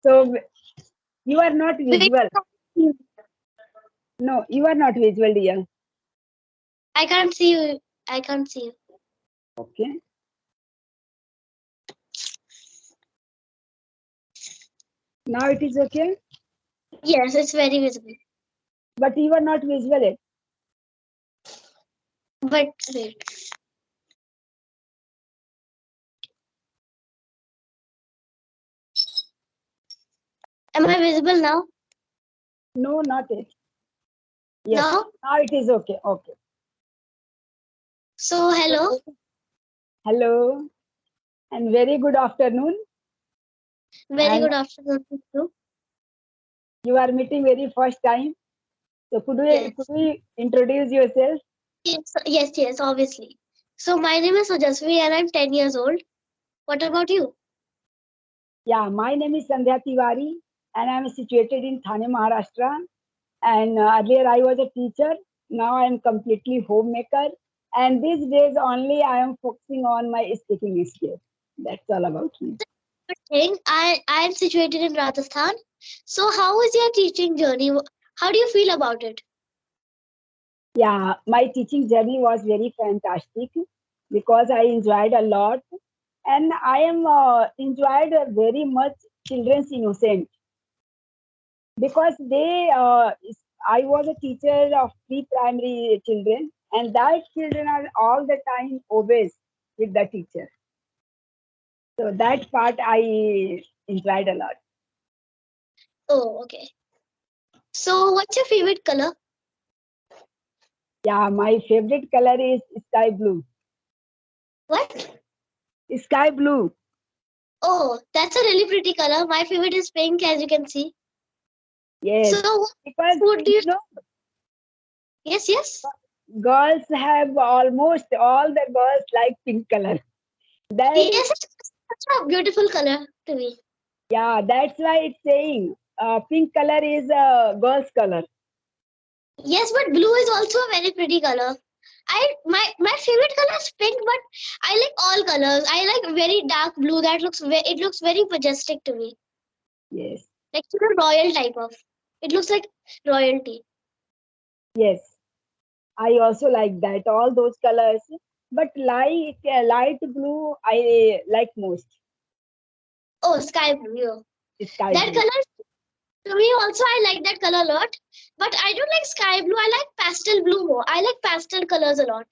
So you are not Wait, visual. No, you are not visual, dear. I can't see you. I can't see you. Okay. Now it is okay. Yes, it's very visible. But you are not visual yet. But wait. Am I visible now? No, not yet. Yes. Now? Now it is okay. Okay. So, hello. Hello. And very good afternoon. Very And good afternoon to you. you are meeting very first time. So could Yes. we introduce yourself? Yes, obviously. So, my name is Sujasvi and I'm 10 years old. What about you? Yeah, my name is Sandhya Tiwari and I am situated in Thane, Maharashtra. And earlier I was a teacher. Now I am completely homemaker. And these days only I am focusing on my speaking skills. That's all about me. Good thing. I am situated in Rajasthan. So, how is your teaching journey? How do you feel about it? Yeah, my teaching journey was very fantastic because I enjoyed a lot. And I am enjoyed very much children's innocent because I was a teacher of pre-primary children, and that children are all the time always with the teacher. So that part I enjoyed a lot. Oh, okay. So, what's your favorite color? Yeah, my favorite color is sky blue. What? Sky blue. Oh, that's a really pretty color. My favorite is pink, as you can see. Yes, So, what because food do you? you know Yes, yes. girls have almost all the girls like pink color. That Yes, it's such a beautiful color to me. yeah, that's why it's saying pink color is a girl's color. Yes, but blue is also a very pretty color. My favorite color is pink, but I like all colors. I like very dark blue. It looks very majestic to me, Yes, like royal type of. It looks like royalty. yes. I also like that all those colors, but light blue I like most. Oh, sky blue. Yeah. Sky That blue. color to me also. I like that color a lot, but I don't like sky blue. I like pastel blue more. I like pastel colors a lot.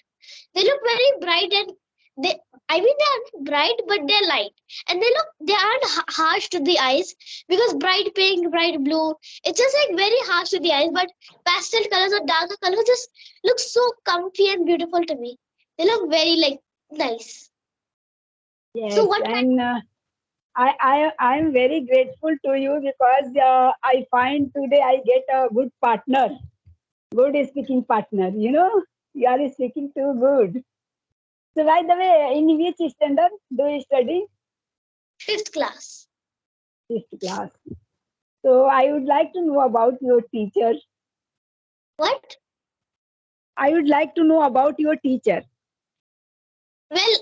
They look very bright and they. I mean, they are bright, but they're light, and they aren't harsh to the eyes because bright pink, bright blue. It's just like very harsh to the eyes. But pastel colors or darker colors just look so comfy and beautiful to me. They look very like nice. So Yes, what kind? and I am very grateful to you because I find today I get a good partner, good speaking partner. You know, you are speaking too good. So by the way, in which standard do you study? Fifth class. Fifth class. So I would like to know about your teacher. What? I would like to know about your teacher. Well,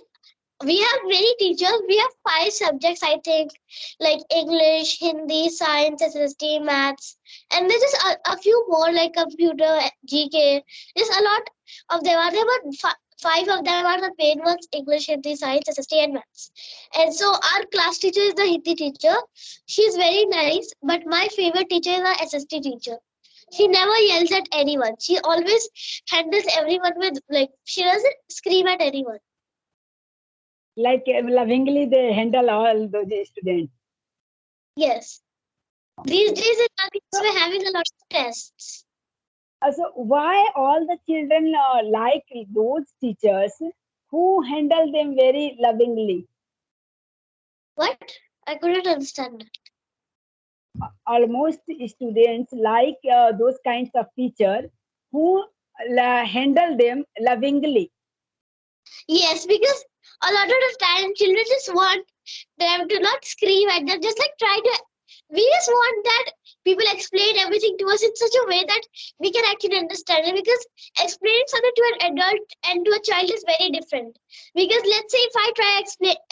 we have many teachers. We have five subjects, I think, like English, Hindi, Science, SST, Maths, and there's just a few more like computer, GK. There's a lot of them are there, but five of them are the main ones: English, Hindi, Science, SST, and Maths. And so our class teacher is the Hindi teacher. She's very nice, but my favorite teacher is the SST teacher. She never yells at anyone. She always handles everyone with like she doesn't scream at anyone. Like lovingly, they handle all those students. Yes. These days in So, markets we're having a lot of tests. so why all the children like those teachers who handle them very lovingly? What? I couldn't understand that. Almost students like those kinds of teacher who handle them lovingly. Yes, because a lot of the time children just want them to not scream at them, just like try to. We just want that people explain everything to us in such a way that we can actually understand it. Because explaining something to an adult and to a child is very different. Because let's say if I try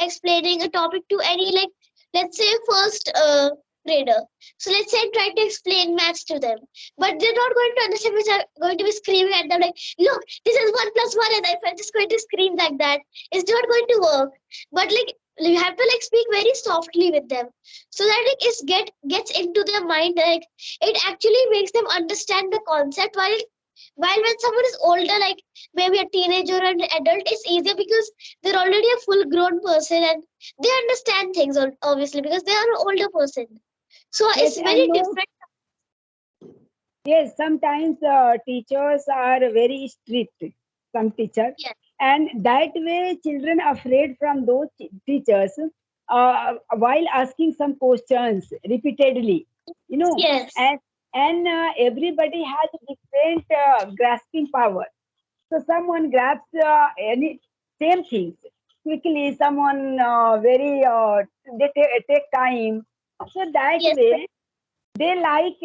explaining a topic to any like, let's say first grader. So let's say I'm trying to explain maths to them, but they're not going to understand, which are going to be screaming at them like, "Look, this is one plus one," and if I'm just going to scream like that, it's not going to work. But like you have to like speak very softly with them, so that like gets into their mind. Like it actually makes them understand the concept. While when someone is older, like maybe a teenager or an adult, it's easier because they're already a full grown person and they understand things obviously because they are an older person. So Yes, it's and very no, different. yes, sometimes teachers are very strict, some teachers, Yes, and that way children afraid from those teachers while asking some questions repeatedly, you know, yes, and everybody has different grasping power. So someone grabs any same things quickly. Someone very take time. So that yes, way they like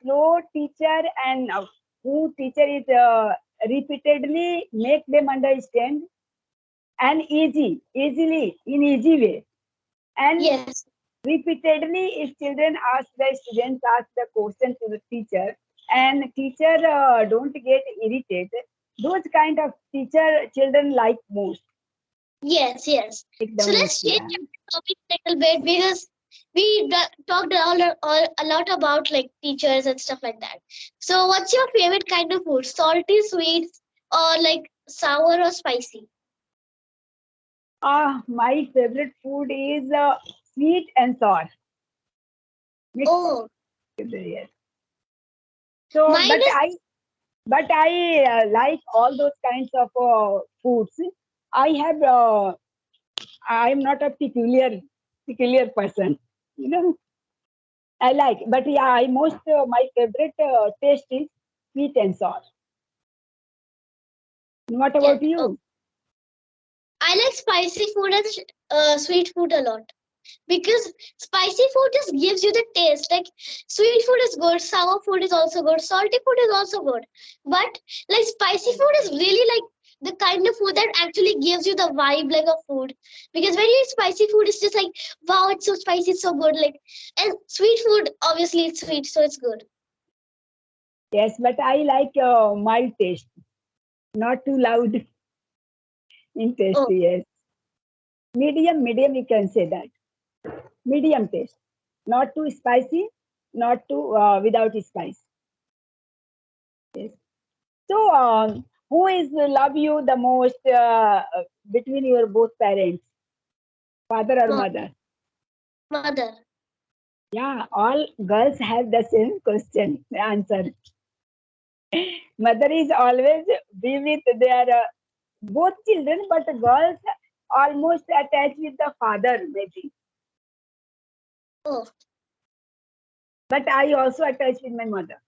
slow teacher and who teacher is repeatedly make them understand and easily in easy way. And yes, repeatedly if children ask the students ask the question to the teacher and teacher don't get irritated, those kind of teacher children like most, yes. like the So most, let's change yeah. the topic a little bit because talked a lot about like teachers and stuff like that. So what's your favorite kind of food? Salty, sweet, or like sour or spicy? My favorite food is sweet and sour mixed Oh, together, yes. So mine is but I like all those kinds of foods. I have I'm not a peculiar person, you know. I like, but yeah, I most my favorite taste is sweet and sour. What yes. about you? I like spicy food and sweet food a lot because spicy food just gives you the taste. Like sweet food is good, sour food is also good, salty food is also good. But like spicy food is really like the kind of food that actually gives you the vibe like of food. Because when you eat spicy food, it's just like wow, it's so spicy, it's so good. Like and sweet food, obviously it's sweet, so it's good. Yes, but I like mild taste, not too loud in taste. Oh, Yes, medium. You can say that medium taste, not too spicy, not too without spice. Yes. So, who is love you the most between your both parents, father or mom, mother? mother. Yeah, all girls have the same question answer. Mother is always be with their both children, but girls almost attached with the father maybe. Oh, But I also attached with my mother,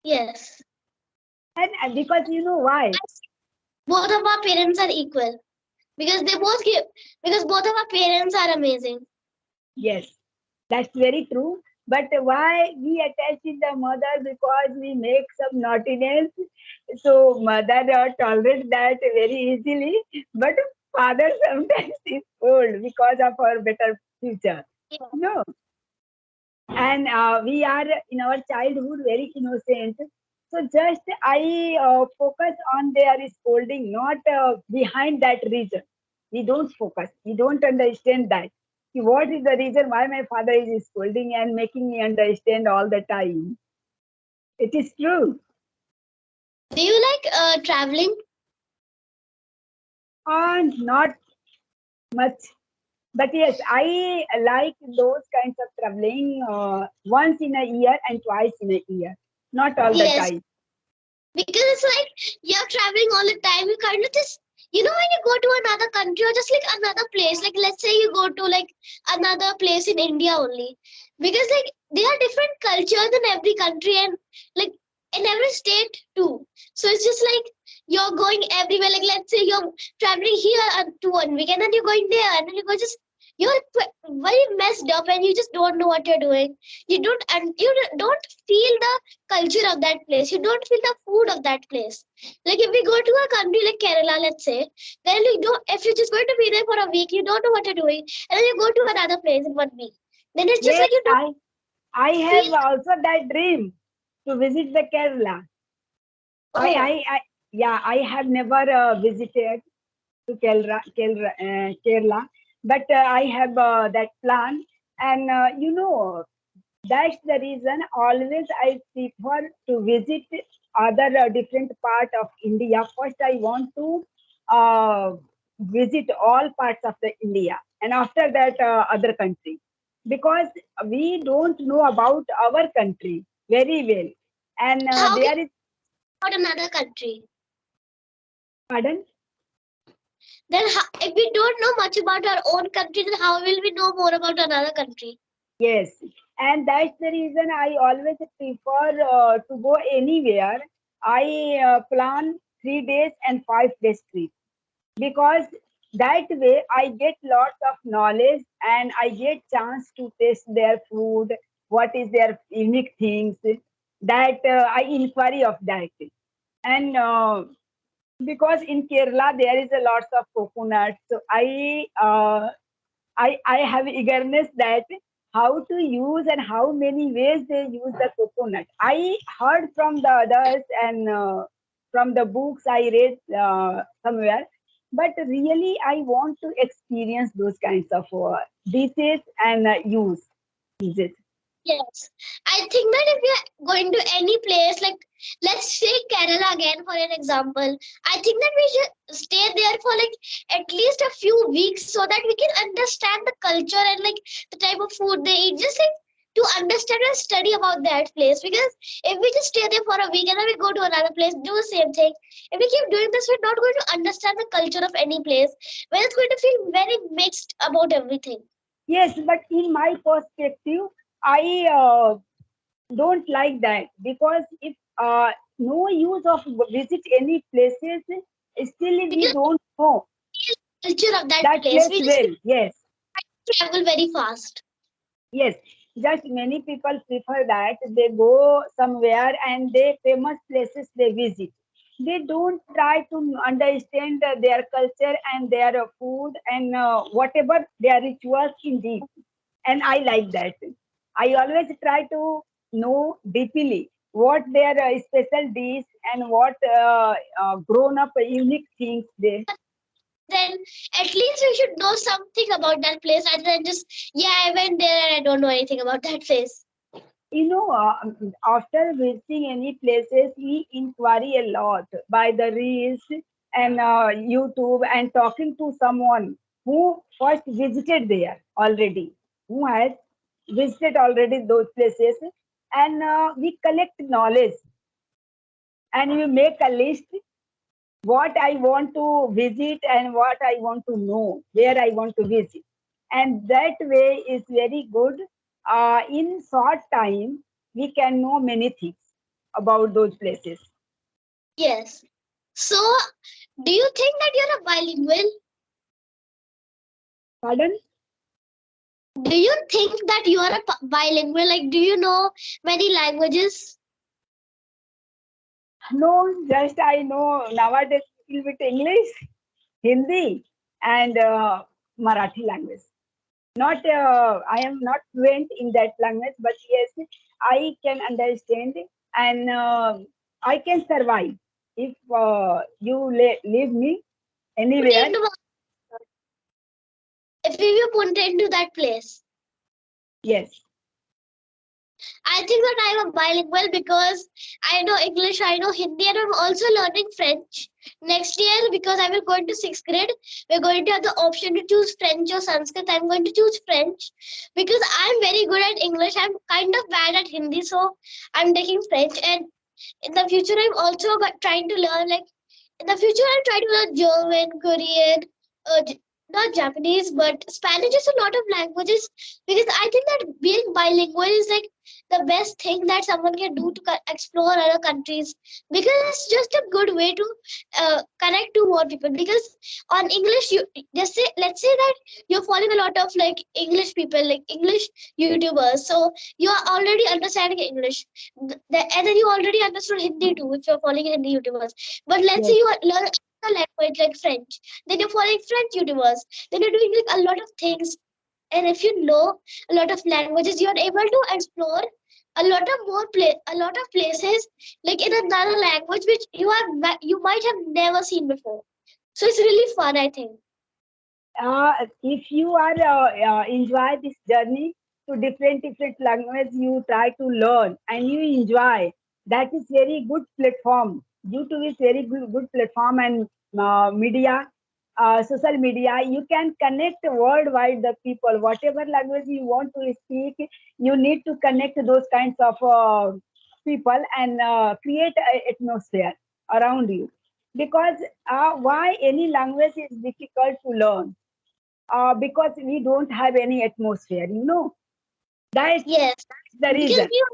yes. and because you know why? Both of our parents are equal because they both give because both of our parents are amazing. Yes, that's very true. But why we attach with the mother? Because we make some naughtiness. So mother tolerate that very easily. But father sometimes is old because of our better future. Yeah. No. And we are in our childhood very innocent. So just I focus on their scolding, not behind that reason. We don't focus. We don't understand that. What is the reason why my father is scolding and making me understand all the time? It is true. Do you like traveling? And not much. But yes, I like those kinds of traveling once in a year and twice in a year. Not all the Yes, time. because it's like you're traveling all the time. You kind of just, when you go to another country or just like another place, like let's say you go to like another place in India only, because like there are different cultures in every country and like in every state too. So it's just like you're going everywhere. Like let's say you're traveling here to 1 week and then you're going there and then you go just you're very messed up and you just don't know what you're doing. You don't feel the culture of that place. You don't feel the food of that place. Like if we go to a country like Kerala, let's say, then you don't. If you're just going to be there for a week, you don't know what you're doing, and then you go to another place in 1 week. Then it's just Yes, like you don't I have feel. also that dream to visit the Kerala. Oh, I yeah, I have never visited to Kerala, but I have that plan, and that's the reason always I prefer to visit other different part of India. First, I want to uh, visit all parts of the India, and after that, other country, because we don't know about our country very well, and how can there is you about another country? pardon. Then if we don't know much about our own country, then how will we know more about another country? Yes, and that's the reason I always prefer to go anywhere. I plan 3 days and 5 days trip because that way I get lots of knowledge and I get chance to taste their food, what is their unique things that I inquiry of that. And because in Kerala there is a lots of coconuts, so I have eagerness that how to use and how many ways they use the coconut. I heard from the others and from the books I read somewhere, but really I want to experience those kinds of dishes and use it. Yes, I think that if we are going to any place, like let's say Kerala again for an example, I think that we should stay there for like at least a few weeks so that we can understand the culture and like the type of food they eat, just like to understand and study about that place. Because if we just stay there for a week and then we go to another place, do the same thing, if we keep doing this, we're not going to understand the culture of any place. We're just going to feel very mixed about everything. Yes, but in my perspective, I don't like that because if no use of visit any places, still we Because don't know culture of that that place, place we just well. Yes, travel very fast. yes. Just many people prefer that they go somewhere and they famous places they visit. They don't try to understand their culture and their food and whatever their rituals in deep. And I like that. I always try to know deeply what their special dish and what grown up unique things they. Then at least we should know something about that place rather than just, yeah, I went there and I don't know anything about that place. After visiting any places, we inquiry a lot by the reels and YouTube and talking to someone who first visited there already, who has visited already those places, and we collect knowledge and we make a list what I want to visit and what I want to know, where I want to visit. And that way is very good. In short time, we can know many things about those places. Yes. So, do you think that you're a bilingual? Pardon? Do you think that you are a bilingual? Like, do you know many languages? No, just I know nowadays a little bit English, Hindi, and Marathi language. Not I am not fluent in that language, but yes, I can understand and I can survive if you leave me Put anywhere. into, if we were put into that place. Yes, I think that I'm a bilingual because I know English, I know Hindi, and I'm also learning French. Next year, because I will go into sixth grade, we're going to have the option to choose French or Sanskrit. I'm going to choose French because I'm very good at English. I'm kind of bad at Hindi, so I'm taking French. And in the future, I'm also trying to learn like in the future, I'm trying to learn German, Korean, not Japanese, but Spanish is a lot of languages because I think that being bilingual is like the best thing that someone can do to explore other countries because it's just a good way to connect to more people. Because on English, you just say, let's say that you're following a lot of like English people, like English YouTubers, so you are already understanding English, and then you already understood Hindi too if you're following Hindi YouTubers. But let's say yes, you learn a language like French, then you're following French YouTubers, then you're doing like a lot of things and if you know a lot of languages, you are able to explore a lot of places like in another language which you might have never seen before. So it's really fun, I think. If you are enjoy this journey to different language, you try to learn and you enjoy. That is very good platform. YouTube is very good platform and media, social media. You can connect worldwide the people. Whatever language you want to speak, you need to connect those kinds of people and create an atmosphere around you. Because why any language is difficult to learn? Because we don't have any atmosphere, you know. That's Yes, the because reason. we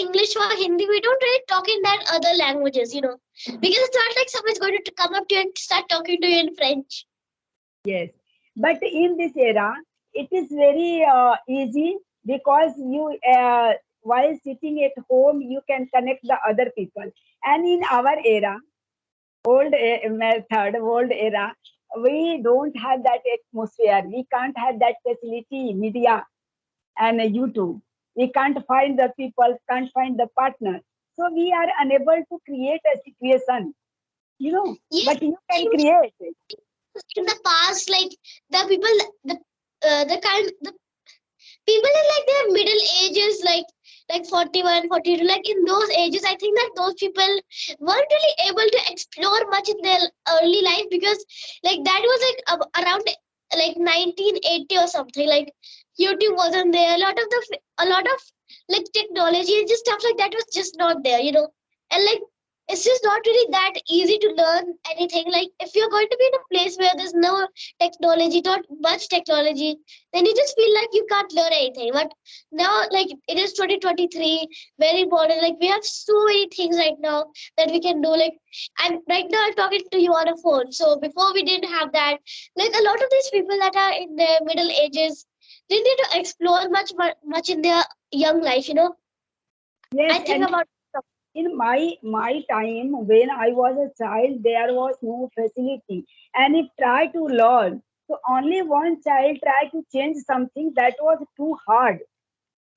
English or Hindi, we don't really talk in that other languages, because it's not like someone's going to come up to you and start talking to you in French. Yes. But in this era, it is very easy because you, while sitting at home, you can connect the other people. And in our era, old era, we don't have that atmosphere. We can't have that facility, media and YouTube. We can't find the people, can't find the partner. So we are unable to create a situation, you know, Yes, but you I can think create it. in the past, like the people, the people in like their middle ages, like 41, 42, like in those ages, I think that those people weren't really able to explore much in their early life, because like that was like around like 1980 or something. Like YouTube wasn't there. A lot of like technology and just stuff like that was just not there, and like it's just not really that easy to learn anything. Like if you're going to be in a place where there's no technology, not much technology, then you just feel like you can't learn anything. But now, like it is 2023, very modern. Like we have so many things right now that we can do. Like right now I'm talking to you on a phone. So before we didn't have that. Like a lot of these people that are in their middle ages, they need to explore much in their young life. Yes, I think and about. in my time when I was a child, there was no facility, and if try to learn, so only one child try to change something that was too hard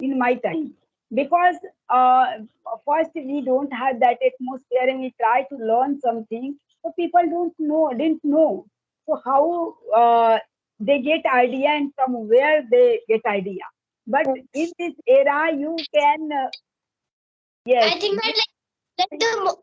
in my time because first we don't have that atmosphere and we try to learn something so people didn't know so how they get idea and from where they get idea but in this era you can yes I think that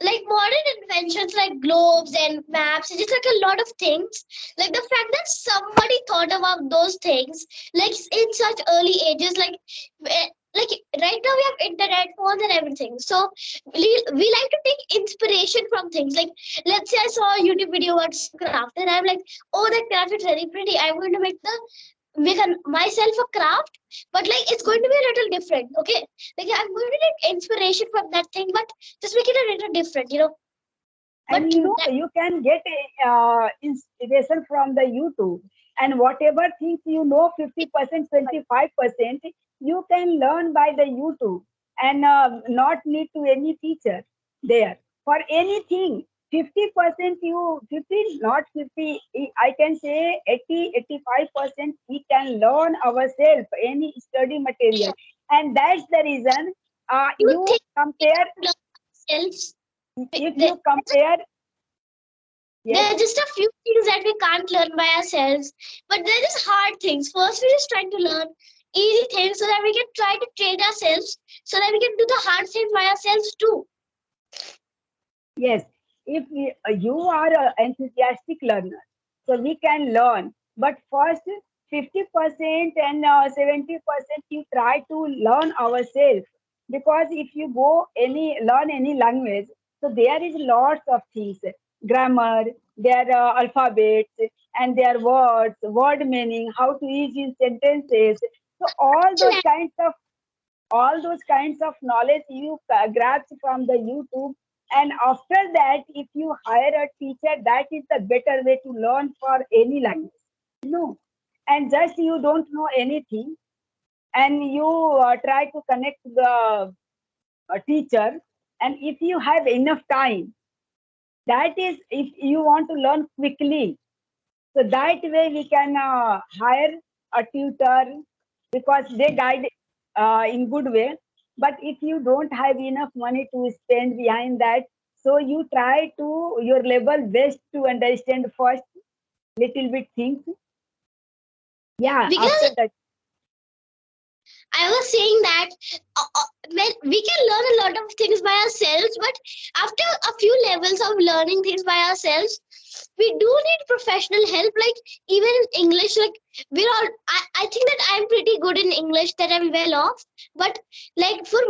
like modern inventions like globes and maps, it's just like a lot of things. Like the fact that somebody thought about those things like in such early ages, like right now we have internet, phones, and everything. So we like to take inspiration from things. Like let's say I saw a YouTube video about craft, and I'm like, oh, that craft is very pretty. I'm going to make myself a craft, but like it's going to be a little different. Okay, like I'm going to take inspiration from that thing, but just make it a little different. and But you know you can get inspiration from the YouTube and whatever things you know 50% 25% you can learn by the YouTube and not need to any teacher there for anything 50% you 50 not 50 I can say 80 85% we can learn ourselves any study material and that's the reason you you think we compare can't learn ourselves? if you compare There yes are just a few things that we can't learn by ourselves, but they're just hard things. First, we're just trying to learn easy things so that we can try to train ourselves, so that we can do the hard things by ourselves too. Yes, if you are an enthusiastic learner, so we can learn. But first, 50% and 70% you try to learn ourselves. Because if you go learn any language, so there is lots of things. Grammar, their alphabets, and their words, word meaning, how to use in sentences. So all those kinds of knowledge you grab from the YouTube. And after that, if you hire a teacher, that is the better way to learn for any language. No, and just you don't know anything, and you try to connect the teacher. And if you have enough time, that is if you want to learn quickly. So that way we can hire. a tutor, because they guide in good way. But if you don't have enough money to spend behind that, so you try to your level best to understand first little bit things. Yeah, Because after that, I was saying that when we can learn a lot of things by ourselves, but after a few levels of learning things by ourselves, we do need professional help. Like even in English, like we're all. I think that I'm pretty good in English, that I'm well off. But like for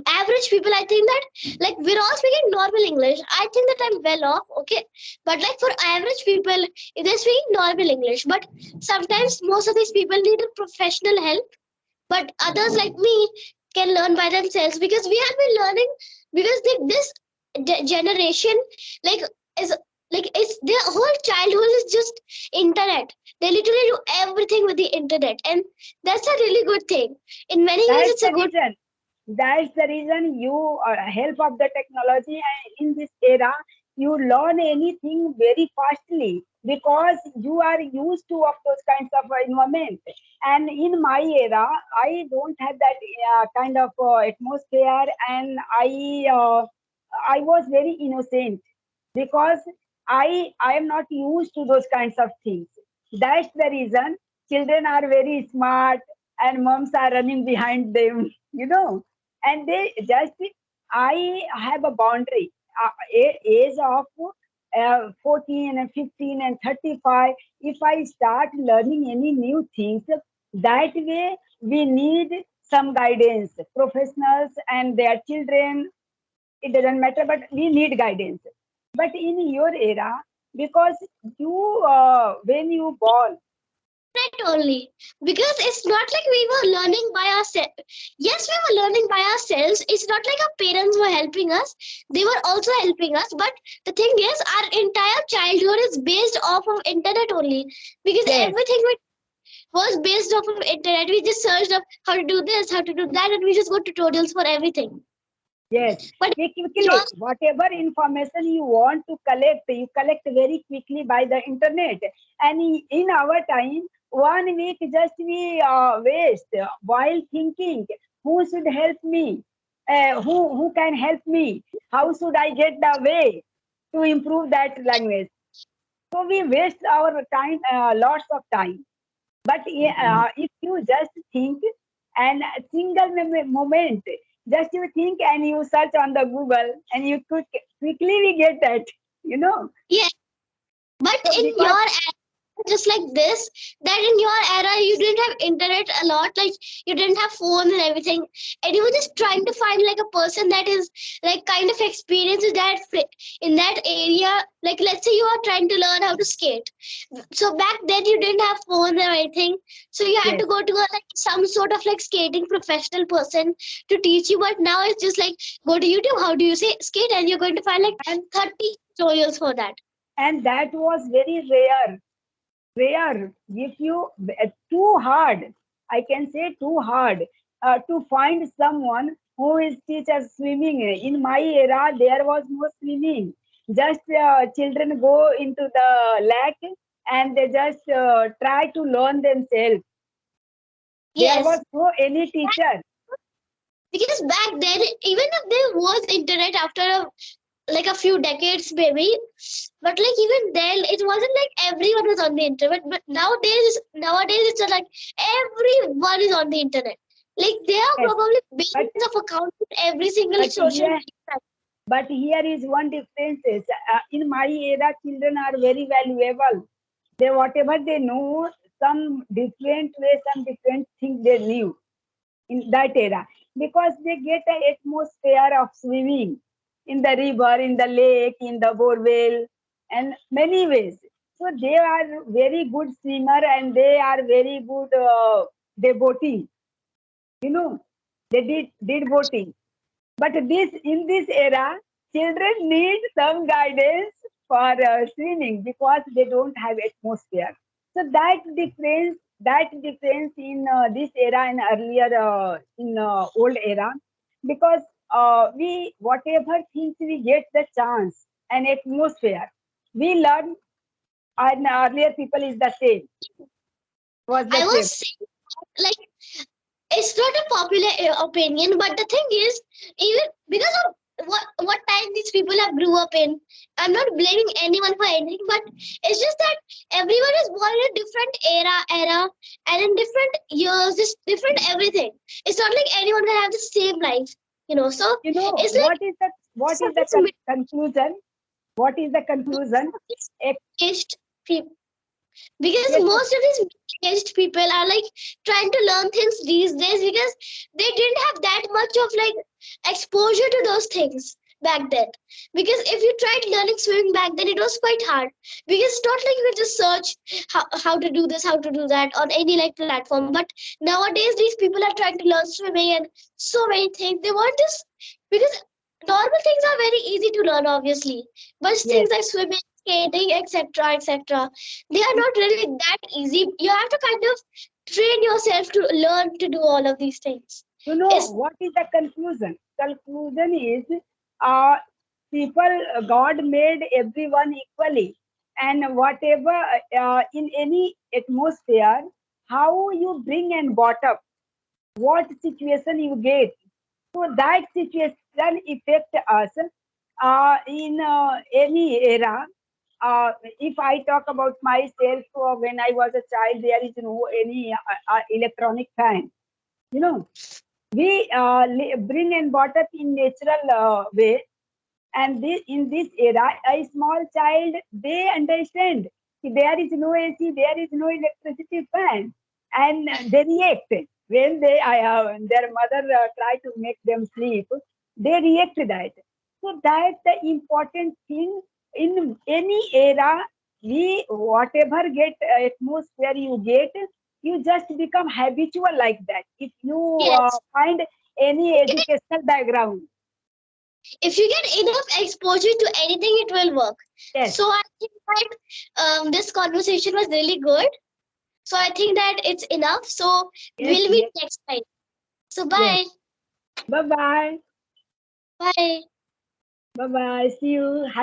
average people, I think that like we're all speaking normal English. I think that I'm well off. Okay, but like for average people, if they're speaking normal English, but sometimes most of these people need a professional help, but others like me can learn by themselves because we have been learning, because this generation like is like it's their whole childhood is just internet. They literally do everything with the internet, and that's a really good thing. In many ways that's it's the a good. reason. That's the reason you help of the technology, and in this era you learn anything very fastly because you are used to of those kinds of environment. And in my era I don't have that kind of atmosphere, and I was very innocent because I am not used to those kinds of things. That's the reason children are very smart and moms are running behind them, and they just, I have a boundary, age of 14 and 15 and 35. If I start learning any new things, that way we need some guidance, professionals and their children, it doesn't matter, but we need guidance. But in your era, because you when you born, Internet only, because it's not like we were learning by ourselves. Yes, we were learning by ourselves. It's not like our parents were helping us, they were also helping us. But the thing is, our entire childhood is based off of internet only, because yes, everything was based off of internet. We just searched up how to do this, how to do that, and we just got tutorials for everything. yes, But quickly, yours, whatever information you want to collect, you collect very quickly by the internet. And in our time, 1 week just we waste while thinking, who should help me, who can help me, how should I get the way to improve that language. So we waste our time, lots of time. But if you just think, and a single moment, just you think and you search on the Google, and you could quickly we get that, you know. yeah. But So in because your just like this, that in your era you didn't have internet a lot, like you didn't have phone and everything, and you were just trying to find like a person that is like kind of experienced in in that area. Like let's say you are trying to learn how to skate, so back then you didn't have phone or anything, so you had yes, to go to a, like some sort of like skating professional person to teach you. But now it's just like go to YouTube, how do you say skate, and you're going to find like and 30 tutorials for that. that was very rare, rare. If you too hard, I can say too hard to find someone who is teach us swimming. In my era, there was no swimming. Just children go into the lake and they just try to learn themselves. There was Yes, no any teacher. because back then, even if there was internet after like a few decades maybe, but like even then it wasn't like everyone was on the internet. But nowadays it's like everyone is on the internet. Like there are Yes, probably but billions of accounts with every single but social here media. but here is one difference. In my era, children are very valuable. They whatever they know, some different way, some different thing they live in that era, because they get an atmosphere of swimming in the river, in the lake, in the borewell, and many ways. So they are very good swimmer and they are very good devotee. You know, they did boating. But this in this era, children need some guidance for swimming because they don't have atmosphere. So that difference in this era and earlier in old era, because we whatever things we get the chance and atmosphere, we learn. And earlier people is the same. Was the I same. was saying, like, it's not a popular opinion, but the thing is, even because of what time these people have grew up in, I'm not blaming anyone for anything, but it's just that everyone is born in a different era, and in different years, this different everything. It's not like anyone can have the same life, So You know it's like what is the it's middle conclusion? What is the conclusion? Ex- aged people. Because yes, most of these middle-aged people are like trying to learn things these days because they didn't have that much of like exposure to those things back then. Because if you tried learning swimming back then, it was quite hard. Because it's not like you could just search how to do this, how to do that on any like platform. But nowadays, these people are trying to learn swimming and so many things. They want this because normal things are very easy to learn, obviously. But yes. things like swimming, skating, etc., etc., they are not really that easy. You have to kind of train yourself to learn to do all of these things. You know It's what is the conclusion? Conclusion is, uh, God made everyone equally, and whatever in any atmosphere, how you bring and brought up, what situation you get, so that situation affect us in any era. If I talk about myself, when I was a child, there is no any electronic fan. You know, we bring and brought up in natural way, and in this era, a small child, they understand there is no AC, there is no electricity fan, and they react when their mother try to make them sleep. They react that. So that's the important thing in any era. We whatever get atmosphere you get, you just become habitual like that. If you yes. find any educational background, If you get enough exposure to anything, it will work. yes, So I think that this conversation was really good. So I think that it's enough. So yes, we'll meet yes. next time. So Yes. bye. Bye bye. Bye. Bye bye. See you. Have